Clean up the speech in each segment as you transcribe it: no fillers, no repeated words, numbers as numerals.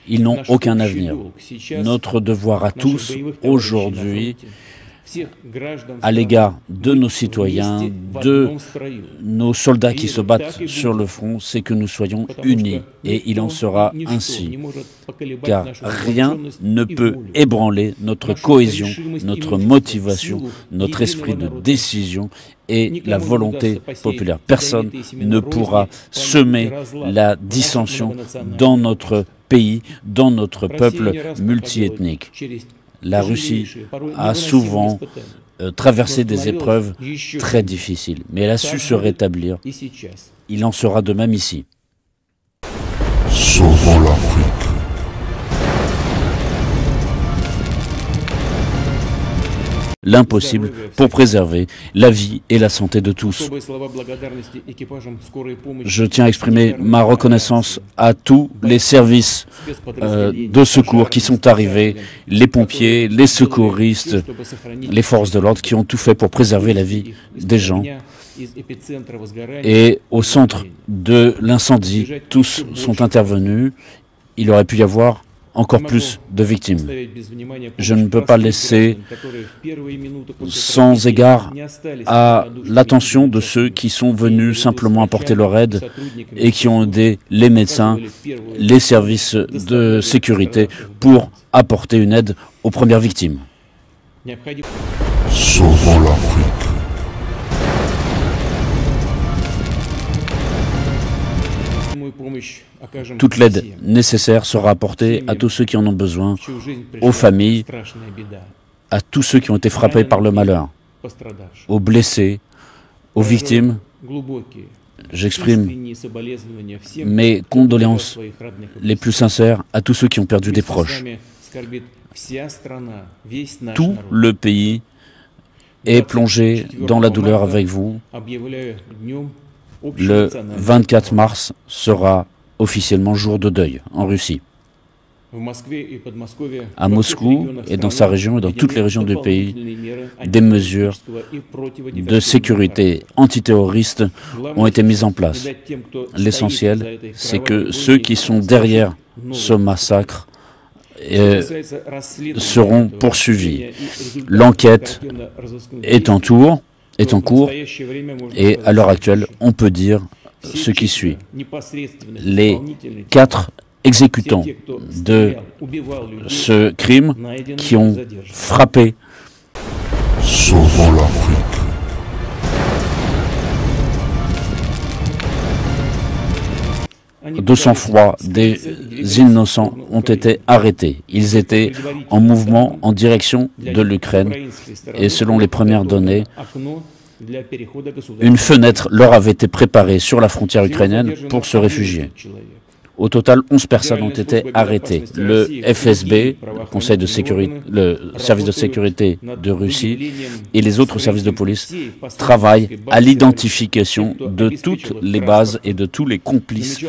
Ils n'ont aucun avenir. Notre devoir à tous, aujourd'hui, à l'égard de nos citoyens, de nos soldats qui se battent sur le front, c'est que nous soyons unis. Et il en sera ainsi. Car rien ne peut ébranler notre cohésion, notre motivation, notre esprit de décision et la volonté populaire. Personne ne pourra semer la dissension dans notre pays, dans notre peuple multiethnique. La Russie a souvent traversé des épreuves très difficiles, mais elle a su se rétablir. Il en sera de même ici. Sauvons l'Afrique. L'impossible pour préserver la vie et la santé de tous. Je tiens à exprimer ma reconnaissance à tous les services de secours qui sont arrivés, les pompiers, les secouristes, les forces de l'ordre qui ont tout fait pour préserver la vie des gens. Et au centre de l'incendie, tous sont intervenus. Il aurait pu y avoir encore plus de victimes. Je ne peux pas laisser sans égard à l'attention de ceux qui sont venus simplement apporter leur aide et qui ont aidé les médecins, les services de sécurité pour apporter une aide aux premières victimes. Sauvons l'Afrique. Toute l'aide nécessaire sera apportée à tous ceux qui en ont besoin, aux familles, à tous ceux qui ont été frappés par le malheur, aux blessés, aux victimes. J'exprime mes condoléances les plus sincères à tous ceux qui ont perdu des proches. Tout le pays est plongé dans la douleur avec vous. Le 24 mars sera officiellement jour de deuil en Russie. À Moscou et dans sa région et dans toutes les régions du pays, des mesures de sécurité antiterroriste ont été mises en place. L'essentiel, c'est que ceux qui sont derrière ce massacre seront poursuivis. L'enquête est en cours et à l'heure actuelle, on peut dire ce qui suit. Les 4 exécutants de ce crime qui ont frappé. Sauvons l'Afrique. De sang-froid, des innocents ont été arrêtés. Ils étaient en mouvement en direction de l'Ukraine et selon les premières données, une fenêtre leur avait été préparée sur la frontière ukrainienne pour se réfugier. Au total, 11 personnes ont été arrêtées. Le FSB, le service de sécurité de Russie, et les autres services de police travaillent à l'identification de toutes les bases et de tous les complices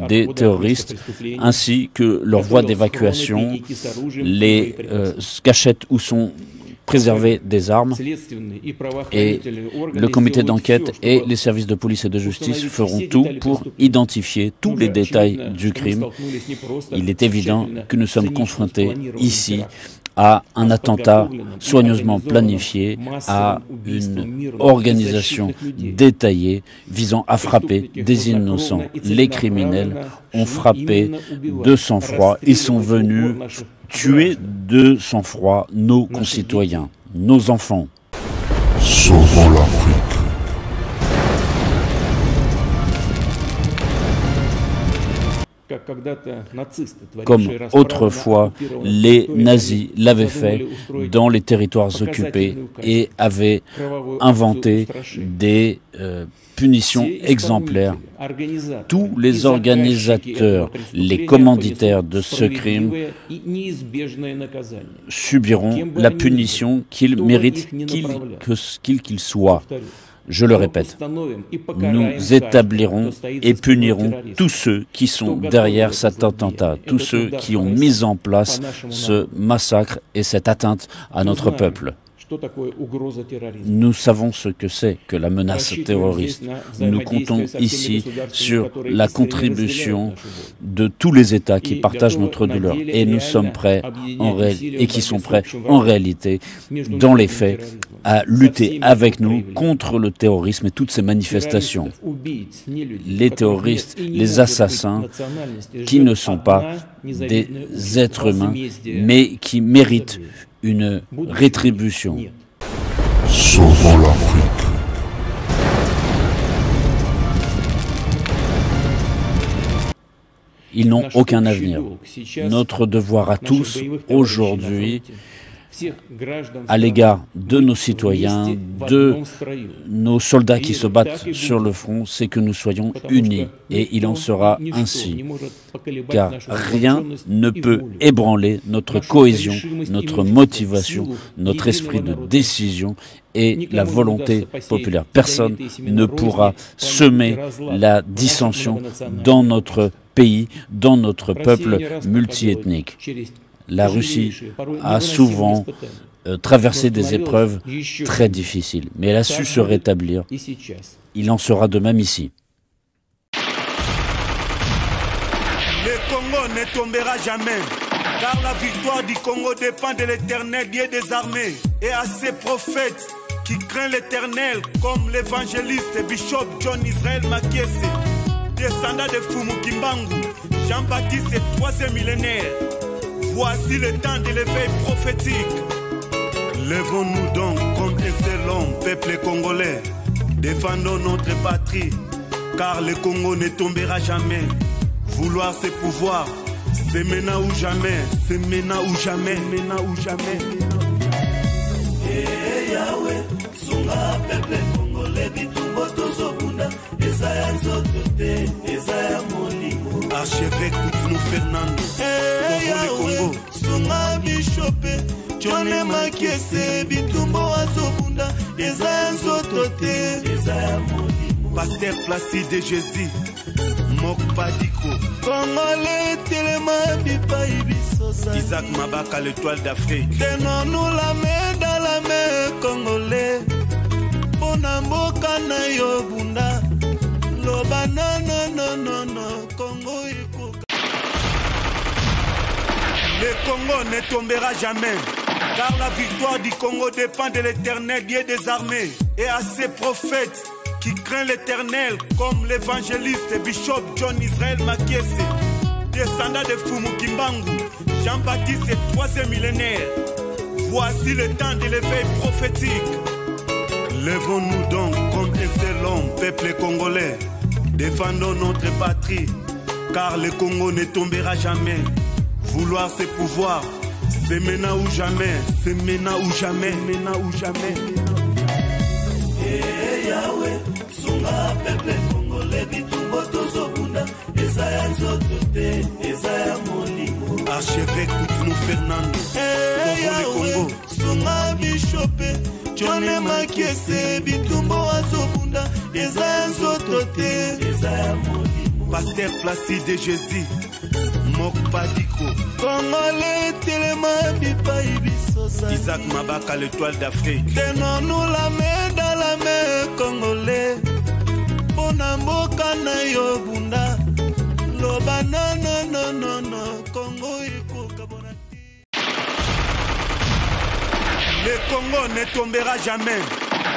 des terroristes, ainsi que leurs voies d'évacuation, les cachettes où sont préserver des armes, et le comité d'enquête et les services de police et de justice feront tout pour identifier tous les détails du crime. Il est évident que nous sommes confrontés ici à un attentat soigneusement planifié, à une organisation détaillée visant à frapper des innocents. Les criminels ont frappé de sang-froid, ils sont venus tuer de sang-froid nos concitoyens, nos enfants. Sauvons l'Afrique. Comme autrefois les nazis l'avaient fait dans les territoires occupés et avaient inventé des punitions exemplaires. Tous les organisateurs, les commanditaires de ce crime subiront la punition qu'ils méritent, quels qu'ils soient. Je le répète, nous établirons et punirons tous ceux qui sont derrière cet attentat, tous ceux qui ont mis en place ce massacre et cette atteinte à notre peuple. Nous savons ce que c'est que la menace terroriste. Nous comptons ici sur la contribution de tous les États qui partagent notre douleur. Et nous sommes prêts, et qui sont prêts en réalité, dans les faits, à lutter avec nous contre le terrorisme et toutes ces manifestations. Les terroristes, les assassins, qui ne sont pas des êtres humains, mais qui méritent une rétribution. Sauvons l'Afrique. Ils n'ont aucun avenir. Notre devoir à tous, aujourd'hui, à l'égard de nos citoyens, de nos soldats qui se battent sur le front, c'est que nous soyons unis. Et il en sera ainsi. Car rien ne peut ébranler notre cohésion, notre motivation, notre esprit de décision et la volonté populaire. Personne ne pourra semer la dissension dans notre pays, dans notre peuple multiethnique. La Russie a souvent traversé des épreuves très difficiles, mais elle a su se rétablir. Il en sera de même ici. Le Congo ne tombera jamais, car la victoire du Congo dépend de l'Éternel, Dieu des armées, et à ses prophètes qui craignent l'Éternel, comme l'évangéliste Bishop John Israel Makiese, descendant de Fumu Kimbangu, Jean-Baptiste, 3e millénaire. Voici le temps de l'éveil prophétique. Lèvons-nous donc comme un seul homme, peuple congolais. Défendons notre patrie, car le Congo ne tombera jamais. Vouloir c'est pouvoir, c'est maintenant ou jamais, c'est maintenant ou jamais, maintenant ou jamais. Eh Yahweh, sunga peuple congolais, bitumbo tozobunda, ezaya nzotote, ezaya molimo. Archevêque Koutounou Fernando, Yahweh, sunga bishope, John Makiese, bitumbo azobunda, ezaya nzotote, ezaya molimo. Pasteur Placide Jésus, Mokpadiko, Congolais, Telema, Bipaï, Bissosa, Isaac Mabaka, l'étoile d'Afrique. Tenons-nous la main dans la main, Congolais. Bonamboka na yo bunda, loba non, Congo ikoka. Le Congo ne tombera jamais, car la victoire du Congo dépend de l'Éternel, Dieu des armées, et à ses prophètes qui craignent l'Éternel, comme l'évangéliste Bishop John Israel Makiese, descendant de Fumu Kimbangu, Jean-Baptiste, 3e millénaire. Voici le temps de l'éveil prophétique. Lèvons-nous donc comme un seul homme, peuple congolais. Défendons notre patrie, car le Congo ne tombera jamais. Vouloir c'est pouvoir, c'est maintenant ou jamais, c'est maintenant ou jamais, maintenant ou jamais. Eh Yahweh, sunga peuple congolais, bitumbo tozobunda, ezaya nzotote, ezaya molimo. Archevêque Koutounou Fernando, Yahweh, sunga bishope, John Makiese, bitumbo azobunda, ezaya nzotote, ezaya molimo. Pasteur Placide Jésus, Mokpadiko, Congolais, Telema, Bipaï, Bissosa, Isaac Mabaka, l'étoile d'Afrique. Tenons-nous la main dans la main, Congolais. Bonamboka na yo bunda, loba non, Congo ikoka bonati. Le Congo ne tombera jamais,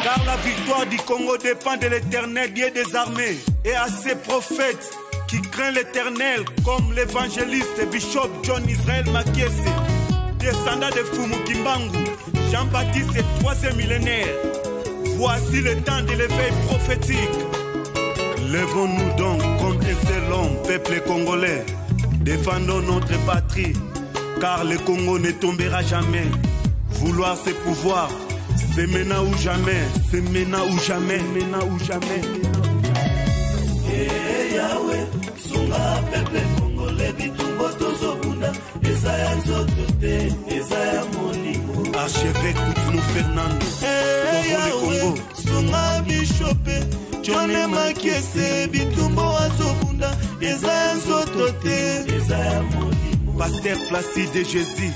car la victoire du Congo dépend de l'Éternel, Dieu des armées, et à ses prophètes qui craignent l'Éternel, comme l'évangéliste Bishop John Israel Makiese, descendant de Fumu Kimbangu, Jean-Baptiste, 3e millénaire. Voici le temps de l'éveil prophétique. Lèvons-nous donc comme un seul homme, peuple congolais. Défendons notre patrie, car le Congo ne tombera jamais. Vouloir c'est pouvoir, c'est maintenant ou jamais, c'est maintenant ou jamais, maintenant ou jamais. Eh Yahweh, sunga peuple congolais, bitumbo tozobunda, ezaya nzotote, ezaya molimo. Archevêque Koutounou Fernando, Yahweh, sunga bishope, John Makiese, bitumbo azobunda, ezaya nzotote, ezaya molimo. Pasteur Placide Jésus,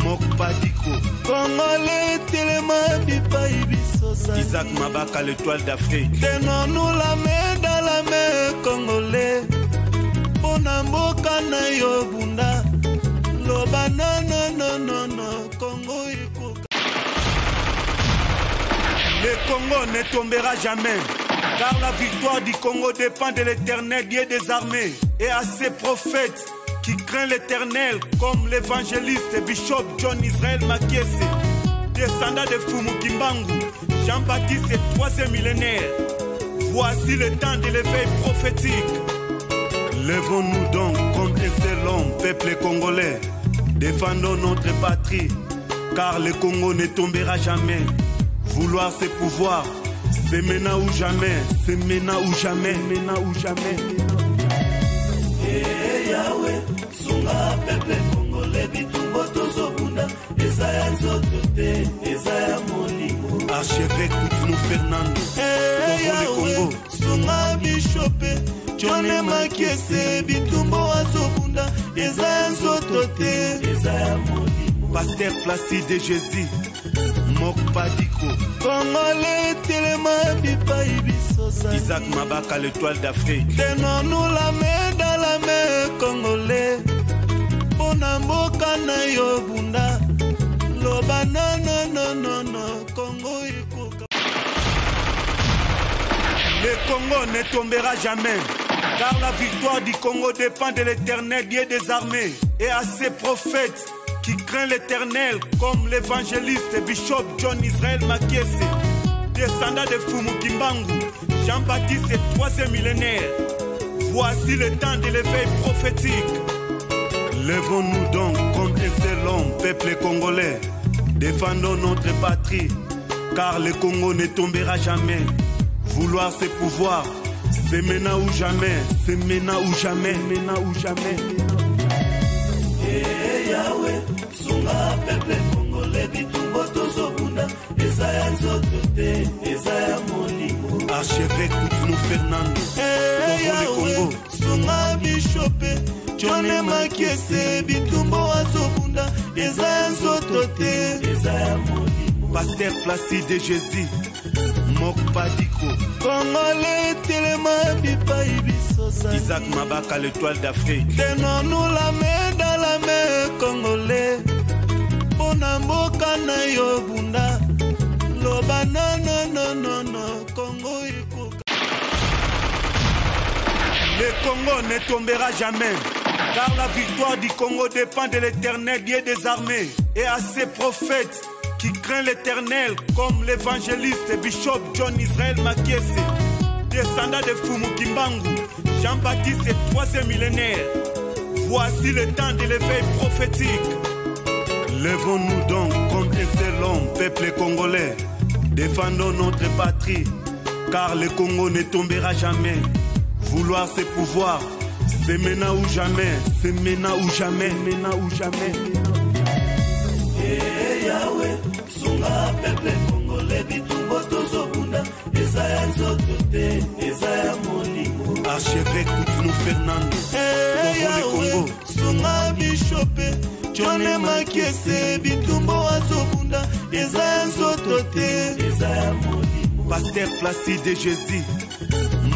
Mokpadiko Congolais telema bipai bisosa Isaac Mabaka l'étoile d'Afrique tenons-nous la main dans la main Congolais Pona mboka na yo bunda Loba non Congo ikoka Le Congo ne tombera jamais car la victoire du Congo dépend de l'Éternel Dieu des armées et à ses prophètes qui craignent l'Éternel comme l'évangéliste Bishop John Israel Makiese, descendant de Fumu Kimbangu, Jean-Baptiste et troisième millénaire. Voici le temps de l'éveil prophétique. Lèvons-nous donc comme un seul homme, peuple congolais. Défendons notre patrie, car le Congo ne tombera jamais. Vouloir c'est pouvoir, c'est maintenant ou jamais, c'est maintenant ou jamais, maintenant ou jamais. Yahweh, sunga peuple congolais bitumbo tozobunda Ezaya nzoto te, ezaya molimo Archevêque Koutounou Fernando, Yahweh, sunga bishope Jone Makiese bitumbo azobunda Ezaya nzoto te, ezaya molimo Pasteur Placide Jésus, Mokpadiko Congolais telema bipai bisosa Isaac Mabaka l'étoile d'Afrique tenons-nous la main dans la main Congolais Pona mboka na yo bunda Loba non Congo ikoka Le Congo ne tombera jamais car la victoire du Congo dépend de l'Éternel Dieu des armées et à ses prophètes qui craignent l'Éternel comme l'évangéliste Bishop John Israel Makiese, descendant de Fumu Kimbangu, Jean-Baptiste et troisième millénaire. Voici le temps de l'éveil prophétique. Lèvons-nous donc comme un seul homme, peuple congolais. Défendons notre patrie, car le Congo ne tombera jamais. Vouloir c'est pouvoir, c'est maintenant ou jamais, c'est maintenant ou jamais, maintenant ou jamais. Yahweh, sunga peuple congolais bitumbo tozobunda Ezaya nzoto te, ezaya molimo Archevêque Koutounou Fernando, Yahweh, sunga bishope Jone Makiese bitumbo azobunda Ezaya nzoto te, ezaya molimo Pasteur Placide Jésus, Mokpadiko Congolais telema bipai bisosa Isaac Mabaka l'étoile d'Afrique tenons-nous la main dans la main Congolais Pona mboka na yo bunda Loba non Congo ikoka Le Congo ne tombera jamais car la victoire du Congo dépend de l'Éternel Dieu des armées et à ses prophètes qui craignent l'Éternel comme l'évangéliste Bishop John Israel Makiese, descendant de Fumu Kimbangu, Jean-Baptiste et troisième millénaire. Voici le temps de l'éveil prophétique. Lèvons-nous donc comme un seul homme, peuple congolais. Défendons notre patrie, car le Congo ne tombera jamais. Vouloir c'est pouvoir, c'est maintenant ou jamais, c'est maintenant ou jamais, maintenant ou jamais. Yahweh, sunga peuple congolais bitumbo tozobunda Ezaya nzoto te, ezaya molimo Archevêque Koutounou Fernando, Yahweh, sunga bishope Jone Makiese bitumbo azobunda Ezaya nzoto te, ezaya molimo Pasteur Placide Jésus,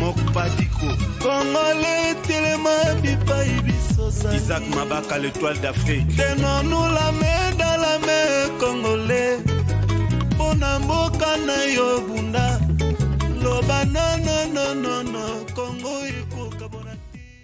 Mokpadiko Congolais telema bipai bisosa Isaac Mabaka l'étoile d'Afrique tenons-nous la main dans la main Congolais Pona mboka na yo bunda Loba non